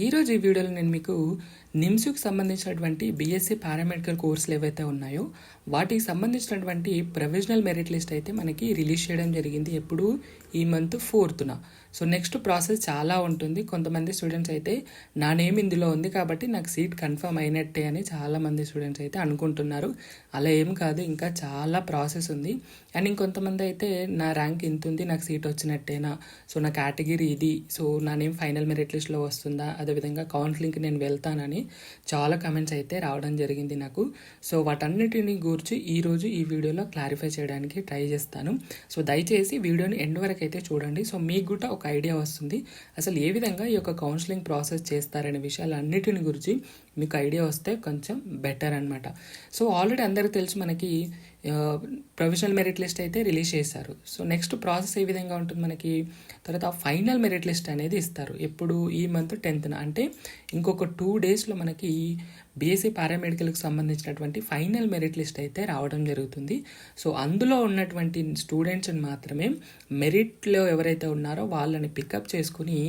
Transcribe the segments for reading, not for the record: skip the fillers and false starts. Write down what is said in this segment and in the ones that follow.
ఈరోజు ఈ వీడియోలో నేను మీకు నిమ్స్కు సంబంధించినటువంటి బీఎస్సీ పారామెడికల్ కోర్సులు ఏవైతే ఉన్నాయో వాటికి సంబంధించినటువంటి ప్రొవిజనల్ మెరిట్ లిస్ట్ అయితే మనకి రిలీజ్ చేయడం జరిగింది. ఎప్పుడు ఈ month 4th. So next process చాలా ఉంటుంది. కొంతమంది స్టూడెంట్స్ అయితే నా నేమ్ ఇందులో ఉంది కాబట్టి నాకు సీట్ కన్ఫర్మ్ అయినట్టే అని చాలామంది స్టూడెంట్స్ అయితే అనుకుంటున్నారు. అలా ఏం కాదు, ఇంకా చాలా ప్రాసెస్ ఉంది. అండ్ ఇంకొంతమంది అయితే నా ర్యాంక్ ఇంత ఉంది, నాకు సీట్ వచ్చినట్టేనా, సో నా కేటగిరీ ఇది, సో నా నేమ్ ఫైనల్ మెరిట్ లిస్ట్లో వస్తుందా, అదేవిధంగా కౌన్సిలింగ్కి నేను వెళ్తానని చాలా కమెంట్స్ అయితే రావడం జరిగింది నాకు. సో వాటన్నిటిని గురించి ఈరోజు ఈ వీడియోలో క్లారిఫై చేయడానికి ట్రై చేస్తాను. సో దయచేసి వీడియోని ఎండ్ వరకు అయితే చూడండి. సో మీకు కూడా ఒక ఐడియా వస్తుంది అసలు ఏ విధంగా ఈ యొక్క కౌన్సిలింగ్ ప్రాసెస్ చేస్తారనే విషయాలన్నిటిని గురించి మీకు ఐడియా వస్తే కొంచెం బెటర్ అనమాట. సో ఆల్రెడీ అందరికీ తెలుసు మనకి ప్రొవిజనల్ మెరిట్ లిస్ట్ అయితే రిలీజ్ చేశారు. సో నెక్స్ట్ ప్రాసెస్ ఏ విధంగా ఉంటుంది మనకి, తర్వాత ఫైనల్ మెరిట్ లిస్ట్ అనేది ఇస్తారు. ఎప్పుడు ఈ మంత్ 10th, అంటే ఇంకొక 2 daysలో మనకి బీఎస్సీ పారామెడికల్కి సంబంధించినటువంటి ఫైనల్ మెరిట్ లిస్ట్ అయితే రావడం జరుగుతుంది. సో అందులో ఉన్నటువంటి స్టూడెంట్స్ని మాత్రమే మెరిట్లో ఎవరైతే ఉన్నారో వాళ్ళని పికప్ చేసుకుని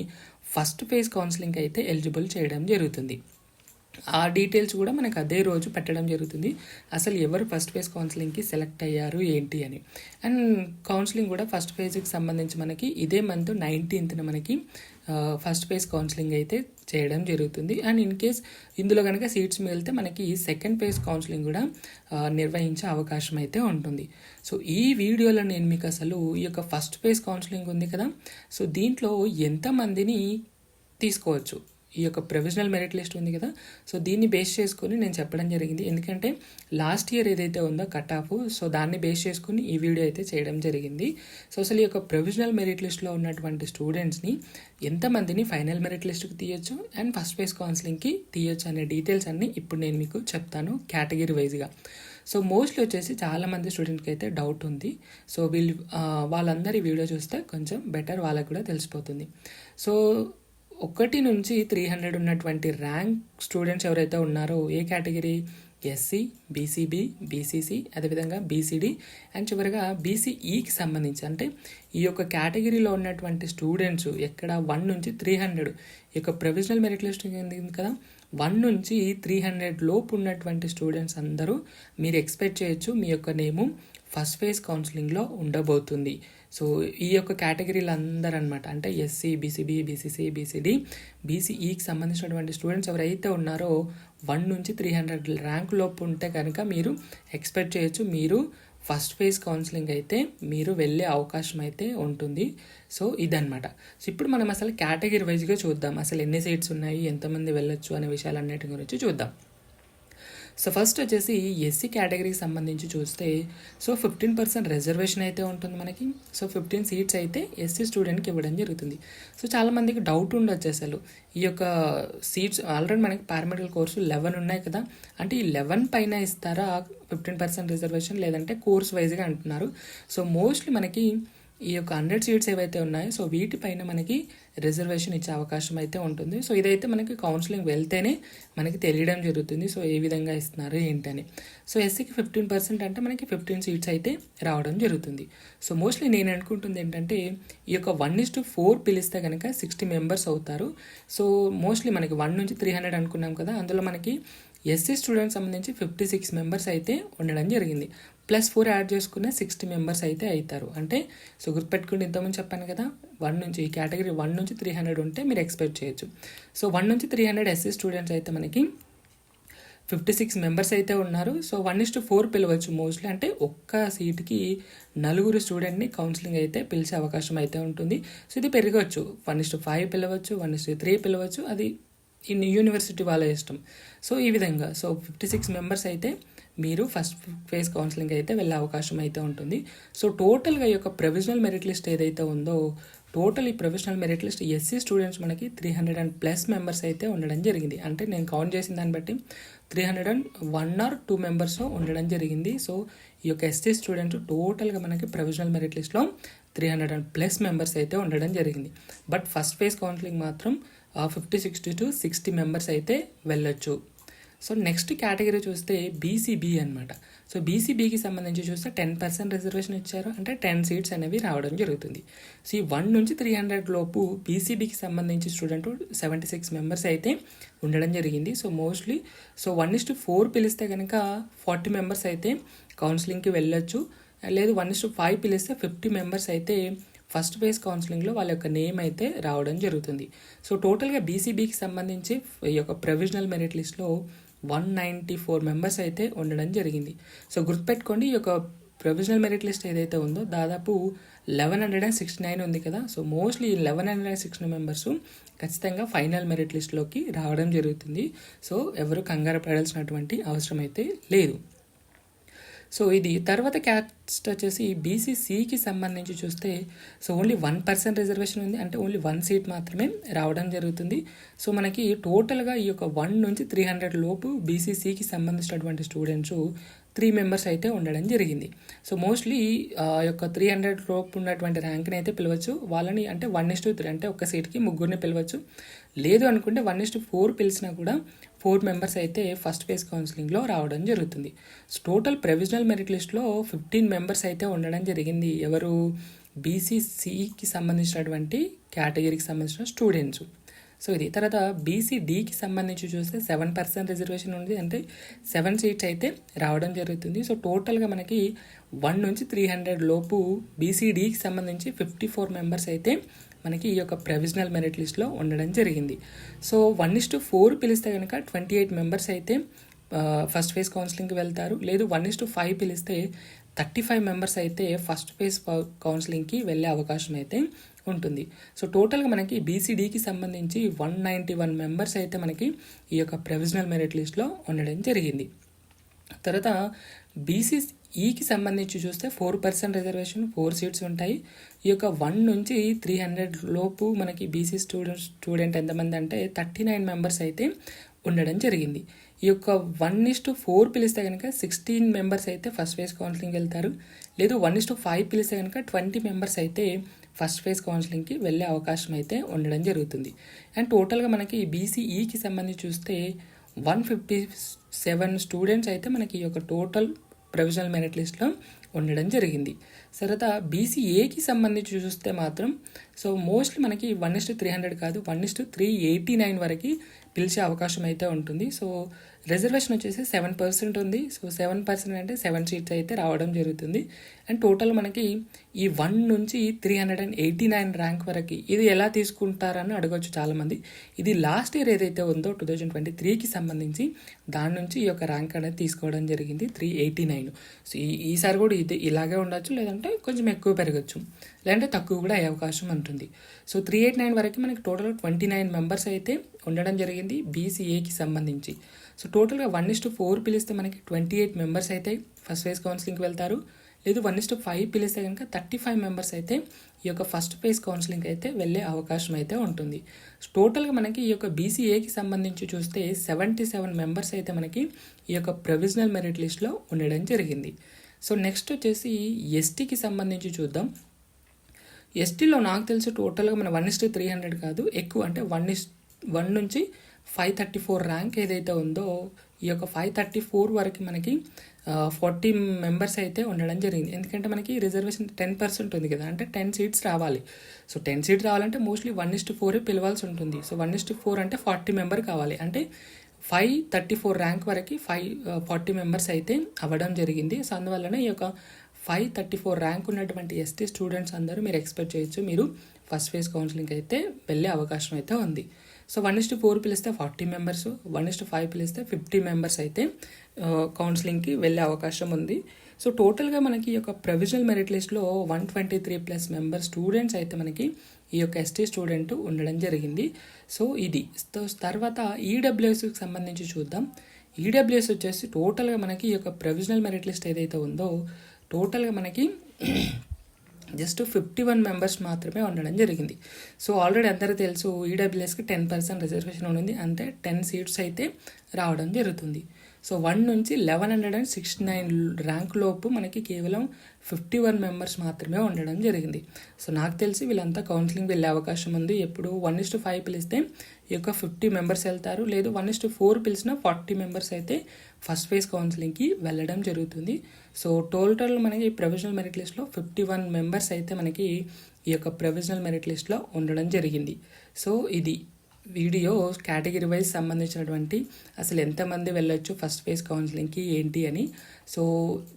ఫస్ట్ ఫేజ్ కౌన్సిలింగ్ అయితే ఎలిజిబుల్ చేయడం జరుగుతుంది. ఆ డీటెయిల్స్ కూడా మనకు అదే రోజు పెట్టడం జరుగుతుంది, అసలు ఎవరు ఫస్ట్ ఫేజ్ కౌన్సిలింగ్కి సెలెక్ట్ అయ్యారు ఏంటి అని. అండ్ కౌన్సిలింగ్ కూడా ఫస్ట్ ఫేజ్కి సంబంధించి మనకి ఇదే మంత్ 19th మనకి ఫస్ట్ ఫేజ్ కౌన్సిలింగ్ అయితే చేయడం జరుగుతుంది. అండ్ ఇన్ కేస్ ఇందులో కనుక సీట్స్ మిగిలితే మనకి సెకండ్ ఫేజ్ కౌన్సిలింగ్ కూడా నిర్వహించే అవకాశం అయితే ఉంటుంది. సో ఈ వీడియోలో నేను మీకు అసలు ఈ యొక్క ఫస్ట్ ఫేజ్ కౌన్సిలింగ్ ఉంది కదా, సో దీంట్లో ఎంతమందిని తీసుకోవచ్చు, ఈ యొక్క ప్రొవిజనల్ మెరిట్ లిస్ట్ ఉంది కదా, సో దీన్ని బేస్ చేసుకుని నేను చెప్పడం జరిగింది. ఎందుకంటే లాస్ట్ ఇయర్ ఏదైతే ఉందో కట్ ఆఫ్, సో దాన్ని బేస్ చేసుకుని ఈ వీడియో అయితే చేయడం జరిగింది. సో అసలు ఈ యొక్క ప్రొవిజనల్ మెరిట్ లిస్ట్లో ఉన్నటువంటి స్టూడెంట్స్ని ఎంతమందిని ఫైనల్ మెరిట్ లిస్ట్కి తీయొచ్చు అండ్ ఫస్ట్ ఫేజ్ కౌన్సిలింగ్కి తీయొచ్చు అనే డీటెయిల్స్ అన్నీ ఇప్పుడు నేను మీకు చెప్తాను కేటగిరీ వైజ్గా. సో మోస్ట్లీ వచ్చేసి చాలామంది స్టూడెంట్కి అయితే డౌట్ ఉంది. సో వాళ్ళందరి వీడియో చూస్తే కొంచెం బెటర్, వాళ్ళకి కూడా తెలిసిపోతుంది. సో 1 నుంచి 300 ఉన్నటువంటి ర్యాంక్ స్టూడెంట్స్ ఎవరైతే ఉన్నారో ఏ కేటగిరీ, ఎస్సీ, బీసీబీ, బీసీసీ, అదేవిధంగా బీసీడీ అండ్ చివరిగా బీసీఈకి సంబంధించి, అంటే ఈ యొక్క కేటగిరీలో ఉన్నటువంటి స్టూడెంట్స్ ఎక్కడ 1 నుంచి 300 ఈ యొక్క ప్రొవిజనల్ మెరిట్ లిస్ట్ ఉంది కదా, 1 నుంచి 300 లోపు ఉన్నటువంటి స్టూడెంట్స్ అందరూ మీరు ఎక్స్పెక్ట్ చేయొచ్చు మీ యొక్క నేము ఫస్ట్ ఫేజ్ కౌన్సిలింగ్లో ఉండబోతుంది. సో ఈ యొక్క కేటగిరీలు అందరూ అనమాట, అంటే ఎస్సీ, బీసీబీ, బీసీసీ, బీసీడీ, బీసీఈకి సంబంధించినటువంటి స్టూడెంట్స్ ఎవరైతే ఉన్నారో 1 నుంచి 300 ర్యాంక్ లోపు ఉంటే కనుక మీరు ఎక్స్పెక్ట్ చేయొచ్చు మీరు ఫస్ట్ ఫేజ్ కౌన్సిలింగ్ అయితే మీరు వెళ్ళే అవకాశం అయితే ఉంటుంది. సో ఇదనమాట. సో ఇప్పుడు మనం అసలు కేటగిరీ వైజ్గా చూద్దాం, అసలు ఎన్ని సీట్స్ ఉన్నాయి, ఎంతమంది వెళ్ళొచ్చు అనే విషయాలన్నిటి గురించి చూద్దాం. సో ఫస్ట్ వచ్చేసి ఎస్సీ కేటగిరీకి సంబంధించి చూస్తే సో 15% రిజర్వేషన్ అయితే ఉంటుంది మనకి. సో 15 సీట్స్ అయితే ఎస్సీ స్టూడెంట్కి ఇవ్వడం జరుగుతుంది. సో చాలామందికి డౌట్ ఉండొచ్చు అసలు ఈ యొక్క సీట్స్ ఆల్రెడీ మనకి పారామెడికల్ కోర్సు 11 ఉన్నాయి కదా, అంటే ఈ 11 పైన ఇస్తారా 15% రిజర్వేషన్, లేదంటే కోర్స్ వైజ్గా అంటున్నారు. సో మోస్ట్లీ మనకి ఈ యొక్క 100 సీట్స్ ఏవైతే ఉన్నాయో సో వీటిపైన మనకి రిజర్వేషన్ ఇచ్చే అవకాశం అయితే ఉంటుంది. సో ఇదైతే మనకి కౌన్సిలింగ్ వెళ్తేనే మనకి తెలియడం జరుగుతుంది సో ఏ విధంగా ఇస్తున్నారు ఏంటని. సో ఎస్సీకి 15% అంటే మనకి 15 సీట్స్ అయితే రావడం జరుగుతుంది. సో మోస్ట్లీ నేను అనుకుంటుంది ఏంటంటే ఈ యొక్క 1:4 పిలిస్తే కనుక 60 మెంబర్స్ అవుతారు. సో మోస్ట్లీ మనకి 1 నుంచి 300 అనుకున్నాం కదా, అందులో మనకి ఎస్సీ స్టూడెంట్స్ సంబంధించి 56 మెంబర్స్ అయితే ఉండడం జరిగింది. +4 యాడ్ చేసుకున్న 60 మెంబర్స్ అయితే అవుతారు. అంటే సో గుర్తుపెట్టుకుంటే ఇంతకుముందు చెప్పాను కదా, 1 నుంచి ఈ కేటగిరీ 1 నుంచి 300 ఉంటే మీరు ఎక్స్పెక్ట్ చేయొచ్చు. సో 1 నుంచి 300 ఎస్సీ స్టూడెంట్స్ అయితే మనకి 56 మెంబర్స్ అయితే ఉన్నారు. సో 1:4 పిలవచ్చు మోస్ట్లీ, అంటే ఒక్క సీట్కి 4 స్టూడెంట్ని కౌన్సిలింగ్ అయితే పిలిచే అవకాశం అయితే ఉంటుంది. సో ఇది పెరగవచ్చు, 1:5 పిలవచ్చు, 1:3 పిలవచ్చు, అది యూనివర్సిటీ వాళ్ళ ఇష్టం. సో ఈ విధంగా సో 56 మెంబర్స్ అయితే మీరు ఫస్ట్ ఫేజ్ కౌన్సిలింగ్ అయితే వెళ్ళే అవకాశం అయితే ఉంటుంది. సో టోటల్గా ఈ యొక్క ప్రొవిజనల్ మెరిట్ లిస్ట్ ఏదైతే ఉందో టోటల్ ఈ provisional merit list SC students మనకి 300+ మెంబర్స్ అయితే ఉండడం జరిగింది. అంటే నేను కౌంట్ చేసిన దాన్ని బట్టి 301 or 2 మెంబర్స్ ఉండడం జరిగింది. సో ఈ యొక్క ఎస్సీ స్టూడెంట్స్ టోటల్గా మనకి ప్రొవిజనల్ మెరిట్ లిస్ట్లో 300+ మెంబర్స్ అయితే ఉండడం జరిగింది. బట్ ఫస్ట్ ఫేజ్ కౌన్సిలింగ్ మాత్రం 50-60 మెంబర్స్ అయితే వెళ్ళొచ్చు. సో నెక్స్ట్ కేటగిరీ చూస్తే బీసీబీ అనమాట. సో బీసీబీకి సంబంధించి చూస్తే 10% రిజర్వేషన్ ఇచ్చారు, అంటే 10 సీట్స్ అనేవి రావడం జరుగుతుంది. సో ఈ 1 నుంచి 300 లోపు బీసీబీకి సంబంధించి స్టూడెంట్ 76 మెంబర్స్ అయితే ఉండడం జరిగింది. సో మోస్ట్లీ 1:4 పిలిస్తే కనుక 40 మెంబర్స్ అయితే కౌన్సిలింగ్కి వెళ్ళొచ్చు, లేదు 1:5 పిలిస్తే 50 మెంబర్స్ అయితే ఫస్ట్ ఫేజ్ కౌన్సిలింగ్లో వాళ్ళ యొక్క నేమ్ అయితే రావడం జరుగుతుంది. సో టోటల్గా బీసీబీకి సంబంధించి ఈ యొక్క ప్రొవిజనల్ మెరిట్ లిస్ట్లో 194 మెంబర్స్ అయితే ఉండడం జరిగింది. సో గుర్తుపెట్టుకోండి, ఈ యొక్క ప్రొవిజనల్ మెరిట్ లిస్ట్ ఏదైతే ఉందో దాదాపు 1169 ఉంది కదా. సో మోస్ట్లీ 1169 మెంబర్స్ ఖచ్చితంగా ఫైనల్ మెరిట్ లిస్ట్లోకి రావడం జరుగుతుంది. సో ఎవరు కంగారు పడాల్సినటువంటి అవసరం అయితే లేదు. సో ఇది తర్వాత క్యాస్ట్ వచ్చేసి బీసీసీకి సంబంధించి చూస్తే సో ఓన్లీ 1% రిజర్వేషన్ ఉంది, అంటే ఓన్లీ 1 సీట్ మాత్రమే రావడం జరుగుతుంది. సో మనకి టోటల్గా ఈ యొక్క 1 నుంచి 300 లోపు బీసీసీకి సంబంధించినటువంటి స్టూడెంట్స్ 3 మెంబర్స్ అయితే ఉండడం జరిగింది. సో మోస్ట్లీ యొక్క 300 లోపు ఉన్నటువంటి ర్యాంక్ని అయితే పిలవచ్చు వాళ్ళని, అంటే 1:3 అంటే ఒక సీట్కి ముగ్గురిని పిలవచ్చు, లేదు అనుకుంటే 1:4 పిలిచినా కూడా 4 మెంబర్స్ అయితే ఫస్ట్ ఫేజ్ కౌన్సిలింగ్లో రావడం జరుగుతుంది. సో టోటల్ ప్రొవిజనల్ మెరిట్ లిస్ట్లో 15 మెంబర్స్ అయితే ఉండడం జరిగింది. ఎవరు? బీసీసీకి సంబంధించినటువంటి కేటగిరీకి సంబంధించిన స్టూడెంట్స్. సో ఇది తర్వాత బీసీడీకి సంబంధించి చూస్తే 7% రిజర్వేషన్ ఉంది, అంటే 7 సీట్స్ అయితే రావడం జరుగుతుంది. సో టోటల్గా మనకి 1 నుంచి 300 లోపు బీసీడీకి సంబంధించి 54 మెంబర్స్ అయితే మనకి ఈ యొక్క ప్రొవిజనల్ మెరిట్ లిస్ట్లో ఉండడం జరిగింది. సో 1:4 పిలిస్తే కనుక 28 మెంబర్స్ అయితే ఫస్ట్ ఫేజ్ కౌన్సిలింగ్కి వెళ్తారు, లేదు 1:5 పిలిస్తే 35 మెంబర్స్ అయితే ఫస్ట్ ఫేజ్ కౌన్సిలింగ్కి వెళ్ళే అవకాశం అయితే ఉంటుంది. సో టోటల్గా మనకి బీసీడీకి సంబంధించి 191 మెంబర్స్ అయితే మనకి ఈ యొక్క ప్రొవిజనల్ మెరిట్ లిస్ట్లో ఉండడం జరిగింది. తర్వాత బీసీఈకి సంబంధించి చూస్తే 4% రిజర్వేషన్, 4 సీట్స్ ఉంటాయి. ఈ యొక్క 1 నుంచి 300 లోపు మనకి బీసీ స్టూడెంట్ ఎంతమంది అంటే 39 మెంబర్స్ అయితే ఉండడం జరిగింది. ఈ యొక్క 1:4 పిలిస్తే కనుక 16 మెంబర్స్ అయితే ఫస్ట్ ఫేజ్ కౌన్సిలింగ్కి వెళ్తారు, లేదు 1:5 పిలిస్తే కనుక 20 మెంబర్స్ అయితే ఫస్ట్ ఫేజ్ కౌన్సిలింగ్కి వెళ్ళే అవకాశం అయితే ఉండడం జరుగుతుంది. అండ్ టోటల్గా మనకి బీసీఈకి సంబంధించి చూస్తే 157 స్టూడెంట్స్ అయితే మనకి ఈ యొక్క టోటల్ ప్రొవిజనల్ మెరిట్ లిస్ట్లో ఉండడం జరిగింది. తర్వాత బీసీఏకి సంబంధించి చూస్తే మాత్రం సో మోస్ట్లీ మనకి 1:300 కాదు 1:389 వరకు పిలిచే అవకాశం అయితే ఉంటుంది. సో రిజర్వేషన్ వచ్చేసి 7% ఉంది. సో 7% అంటే 7 సీట్స్ అయితే రావడం జరుగుతుంది. అండ్ టోటల్ మనకి ఈ 1 నుంచి 389 ర్యాంక్ వరకు ఇది ఎలా తీసుకుంటారని అడగవచ్చు చాలామంది. ఇది లాస్ట్ ఇయర్ ఏదైతే ఉందో 2023కి సంబంధించి దాని నుంచి ఈ యొక్క ర్యాంక్ అనేది తీసుకోవడం జరిగింది 389. సో ఈసారి కూడా ఇది ఇలాగే ఉండొచ్చు, లేదంటే కొంచెం ఎక్కువ పెరగచ్చు, లేదంటే తక్కువ కూడా అయ్యే అవకాశం ఉంటుంది. సో 389 వరకు మనకి టోటల్ 29 మెంబర్స్ అయితే ఉండడం జరిగింది బీసీఏకి సంబంధించి. సో టోటల్గా 1:4 పిలిస్తే మనకి 28 మెంబర్స్ అయితే ఫస్ట్ ఫేజ్ కౌన్సిలింగ్కి వెళ్తారు, లేదు 1:5 పిలిస్తే కనుక 35 మెంబర్స్ అయితే ఈ యొక్క ఫస్ట్ ఫేజ్ కౌన్సిలింగ్ అయితే వెళ్ళే అవకాశం అయితే ఉంటుంది. టోటల్గా మనకి ఈ యొక్క బీసీఏకి సంబంధించి చూస్తే 77 మెంబర్స్ అయితే మనకి ఈ యొక్క ప్రొవిజనల్ మెరిట్ లిస్ట్లో ఉండడం జరిగింది. సో నెక్స్ట్ వచ్చేసి ఎస్టీకి సంబంధించి చూద్దాం. ఎస్టీలో నాకు తెలిసి టోటల్గా మన 1:300 కాదు ఎక్కువ, అంటే 1 నుంచి 534 ర్యాంక్ ఏదైతే ఉందో ఈ యొక్క 534 వరకు మనకి 40 మెంబర్స్ అయితే ఉండడం జరిగింది. ఎందుకంటే మనకి రిజర్వేషన్ 10% ఉంది కదా, అంటే 10 సీట్స్ రావాలి. సో 10 సీట్స్ రావాలంటే మోస్ట్లీ 1:4 పిలవాల్సి ఉంటుంది. సో 1:4 అంటే 40 మెంబర్ కావాలి, అంటే 534 ర్యాంక్ వరకు 40 మెంబర్స్ అయితే అవ్వడం జరిగింది. సో అందువల్లనే ఈ యొక్క 534 ర్యాంక్ ఉన్నటువంటి ఎస్టీ స్టూడెంట్స్ అందరూ మీరు ఎక్స్పెక్ట్ చేయొచ్చు మీరు ఫస్ట్ ఫేజ్ కౌన్సిలింగ్ అయితే వెళ్ళే అవకాశం అయితే ఉంది. సో 1:4 పిలిస్తే 40 మెంబర్స్, 1:5 పిలిస్తే 50 మెంబర్స్ అయితే కౌన్సిలింగ్కి వెళ్ళే అవకాశం ఉంది. సో టోటల్గా మనకి ఈ యొక్క ప్రొవిజనల్ మెరిట్ లిస్ట్లో 123+ మెంబర్ స్టూడెంట్స్ అయితే మనకి ఈ యొక్క ఎస్టీ స్టూడెంట్ ఉండడం జరిగింది. సో ఇది తర్వాత ఈడబ్ల్యూఎస్కి సంబంధించి చూద్దాం. ఈడబ్ల్యూఎస్ వచ్చేసి టోటల్గా మనకి ఈ యొక్క ప్రొవిజనల్ మెరిట్ లిస్ట్ ఏదైతే ఉందో టోటల్గా మనకి జస్ట్ 51 మెంబర్స్ మాత్రమే ఉండడం జరిగింది. సో ఆల్రెడీ అందరూ తెలుసు ఈడబ్ల్యూఎస్కి 10% రిజర్వేషన్ ఉంది, అంటే 10 సీట్స్ అయితే రావడం జరుగుతుంది. సో 1 నుంచి 1169 ర్యాంక్ లోపు మనకి కేవలం 51 మెంబర్స్ మాత్రమే ఉండడం జరిగింది. సో నాకు తెలిసి వీళ్ళంతా కౌన్సిలింగ్ వెళ్ళే అవకాశం ఉంది. ఎప్పుడు 1:5 పిలిస్తే ఈ యొక్క 50 మెంబర్స్ వెళ్తారు, లేదు 1:4 పిలిచిన 40 మెంబర్స్ అయితే ఫస్ట్ ఫేజ్ కౌన్సిలింగ్కి వెళ్ళడం జరుగుతుంది. సో టోటల్ మనకి ప్రొవిజనల్ మెరిట్ లిస్ట్లో 51 మెంబర్స్ అయితే మనకి ఈ యొక్క ప్రొవిజనల్ మెరిట్ లిస్ట్లో ఉండడం జరిగింది. సో ఇది వీడియో కేటగిరీ వైజ్ సంబంధించినటువంటి అసలు ఎంతమంది వెళ్ళొచ్చు ఫస్ట్ ఫేజ్ కౌన్సిలింగ్కి ఏంటి అని. సో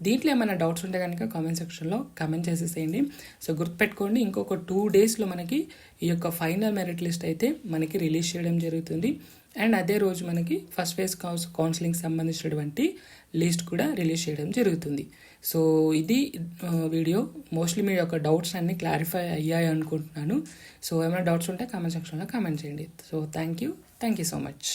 దీంట్లో ఏమైనా డౌట్స్ ఉంటే కనుక కామెంట్ సెక్షన్లో కామెంట్ చేసేసేయండి. సో గుర్తుపెట్టుకోండి, ఇంకొక 2 డేస్లో మనకి ఈ యొక్క ఫైనల్ మెరిట్ లిస్ట్ అయితే మనకి రిలీజ్ చేయడం జరుగుతుంది. అండ్ అదే రోజు మనకి ఫస్ట్ ఫేజ్ కౌన్సిలింగ్ సంబంధించినటువంటి లిస్ట్ కూడా రిలీజ్ చేయడం జరుగుతుంది. సో ఇది వీడియో. మోస్ట్లీ మీ యొక్క డౌట్స్ అన్నీ క్లారిఫై అయ్యాయి అనుకుంటున్నాను. సో ఏమైనా డౌట్స్ ఉంటే కామెంట్ సెక్షన్లో కామెంట్ చేయండి. So thank you so much.